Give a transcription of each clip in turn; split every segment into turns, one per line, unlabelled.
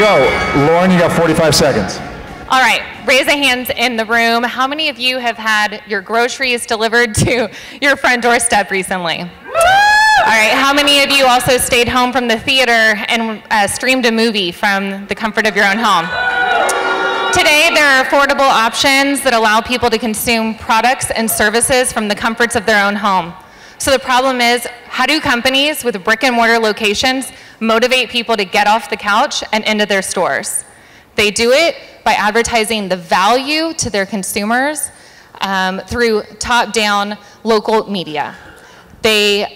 go. Lauren, you got 45 seconds.
All right, raise a hand in the room. How many of you have had your groceries delivered to your front doorstep recently? All right, how many of you also stayed home from the theater and streamed a movie from the comfort of your own home? Today, there are affordable options that allow people to consume products and services from the comforts of their own home. So the problem is, how do companies with brick and mortar locations motivate people to get off the couch and into their stores? They do it by advertising the value to their consumers through top-down local media. They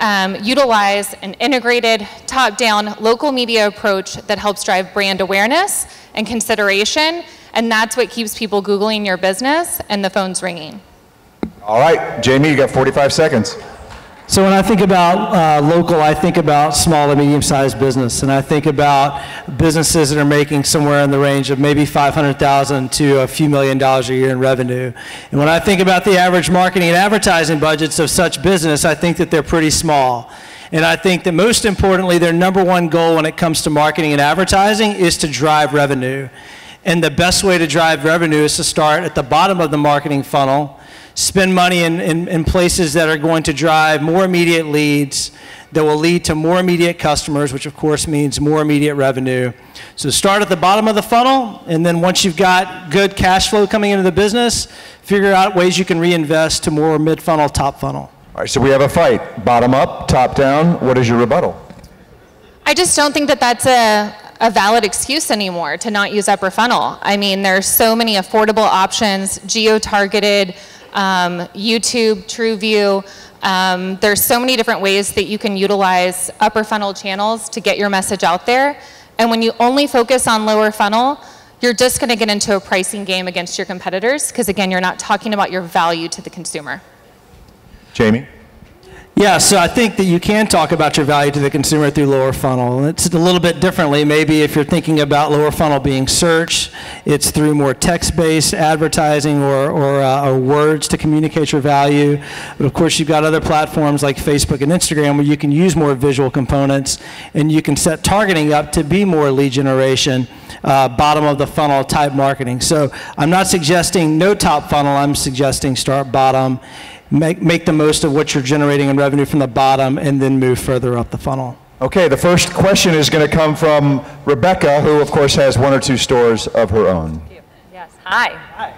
utilize an integrated top-down local media approach that helps drive brand awareness and consideration, and that's what keeps people Googling your business and the phone's ringing.
All right, Jamie, you got 45 seconds.
So when I think about local, I think about small to medium-sized business, and I think about businesses that are making somewhere in the range of maybe $500,000 to a few $1 million a year in revenue. And when I think about the average marketing and advertising budgets of such business, I think that they're pretty small. And I think that most importantly, their #1 goal when it comes to marketing and advertising is to drive revenue. And the best way to drive revenue is to start at the bottom of the marketing funnel, spend money in places that are going to drive more immediate leads that will lead to more immediate customers, which of course means more immediate revenue. So start at the bottom of the funnel, and then once you've got good cash flow coming into the business, figure out ways you can reinvest to more mid-funnel, top funnel.
All right, so we have a fight. Bottom up, top down. What is your rebuttal?
I just don't think that that's a valid excuse anymore to not use upper funnel. I mean, there's so many affordable options, geo-targeted, YouTube, TrueView. There's so many different ways that you can utilize upper funnel channels to get your message out there. And when you only focus on lower funnel, you're just going to get into a pricing game against your competitors because, again, you're not talking about your value to the consumer.
Jamie?
Yeah, so I think that you can talk about your value to the consumer through lower funnel. It's a little bit differently. Maybe if you're thinking about lower funnel being search, it's through more text-based advertising or words to communicate your value. But of course, you've got other platforms like Facebook and Instagram where you can use more visual components and you can set targeting up to be more lead generation, bottom of the funnel type marketing. So I'm not suggesting no top funnel, I'm suggesting start bottom. Make the most of what you're generating in revenue from the bottom and then move further up the funnel.
Okay, the first question is going to come from Rebecca, who of course has 1 or 2 stores of her own.
Yes, hi. Hi.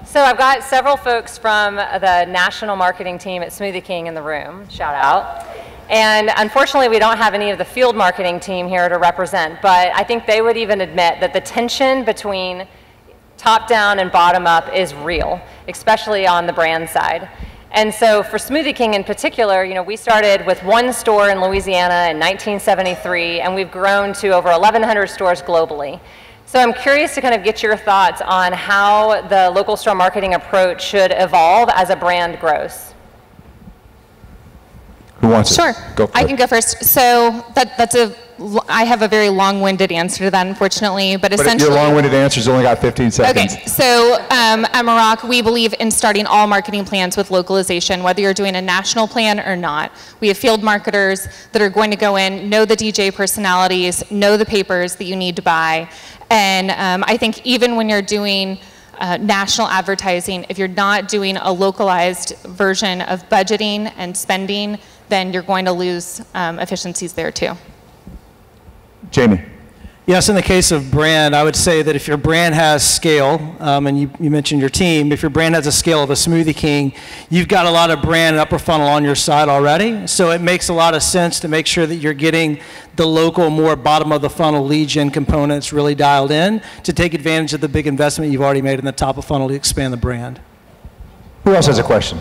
So I've got several folks from the national marketing team at Smoothie King in the room, shout out. And unfortunately we don't have any of the field marketing team here to represent, but I think they would even admit that the tension between top down and bottom up is real, especially on the brand side. And so for Smoothie King in particular, you know, we started with 1 store in Louisiana in 1973, and we've grown to over 1,100 stores globally. So I'm curious to kind of get your thoughts on how the local store marketing approach should evolve as a brand grows.
Who wants it?
Sure,
Go for
I
it.
can go first. So I have a very long-winded answer to that, unfortunately, but essentially—
Your long-winded answer's only got 15 seconds.
Okay, so at Moroch, we believe in starting all marketing plans with localization, whether you're doing a national plan or not. We have field marketers that are going to go in, know the DJ personalities, know the papers that you need to buy, and I think even when you're doing national advertising, if you're not doing a localized version of budgeting and spending, then you're going to lose efficiencies there too.
Jamie.
Yes, in the case of brand, I would say that if your brand has scale, and you mentioned your team, if your brand has a scale of a Smoothie King, you've got a lot of brand and upper funnel on your side already. So it makes a lot of sense to make sure that you're getting the local, more bottom of the funnel lead gen components really dialed in to take advantage of the big investment you've already made in the top of funnel to expand the brand.
Who else has a question?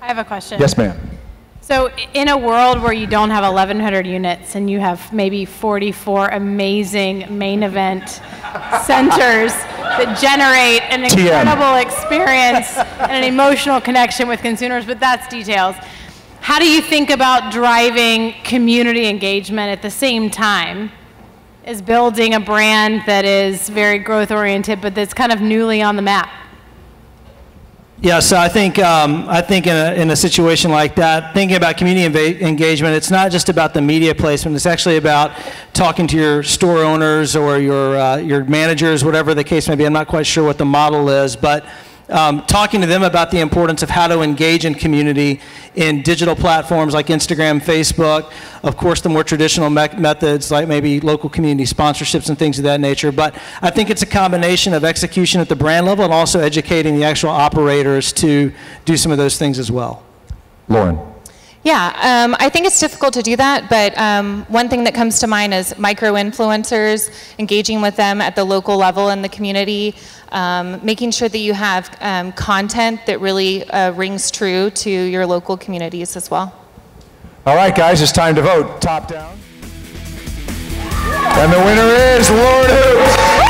I have a question.
Yes, ma'am.
So in a world where you don't have 1,100 units and you have maybe 44 amazing main event centers that generate an incredible experience and an emotional connection with consumers, but that's details. How do you think about driving community engagement at the same time as building a brand that is very growth oriented but that's kind of newly on the map?
Yeah, so I think in a situation like that, thinking about community engagement, it's not just about the media placement. It's actually about talking to your store owners or your managers, whatever the case may be. I'm not quite sure what the model is, but talking to them about the importance of how to engage in community in digital platforms like Instagram, Facebook, of course the more traditional methods like maybe local community sponsorships and things of that nature. But I think it's a combination of execution at the brand level and also educating the actual operators to do some of those things as well.
Lauren.
Yeah, I think it's difficult to do that, but one thing that comes to mind is micro-influencers, engaging with them at the local level in the community, making sure that you have content that really rings true to your local communities as well.
All right, guys, it's time to vote. Top down. And the winner is Lord Hoops.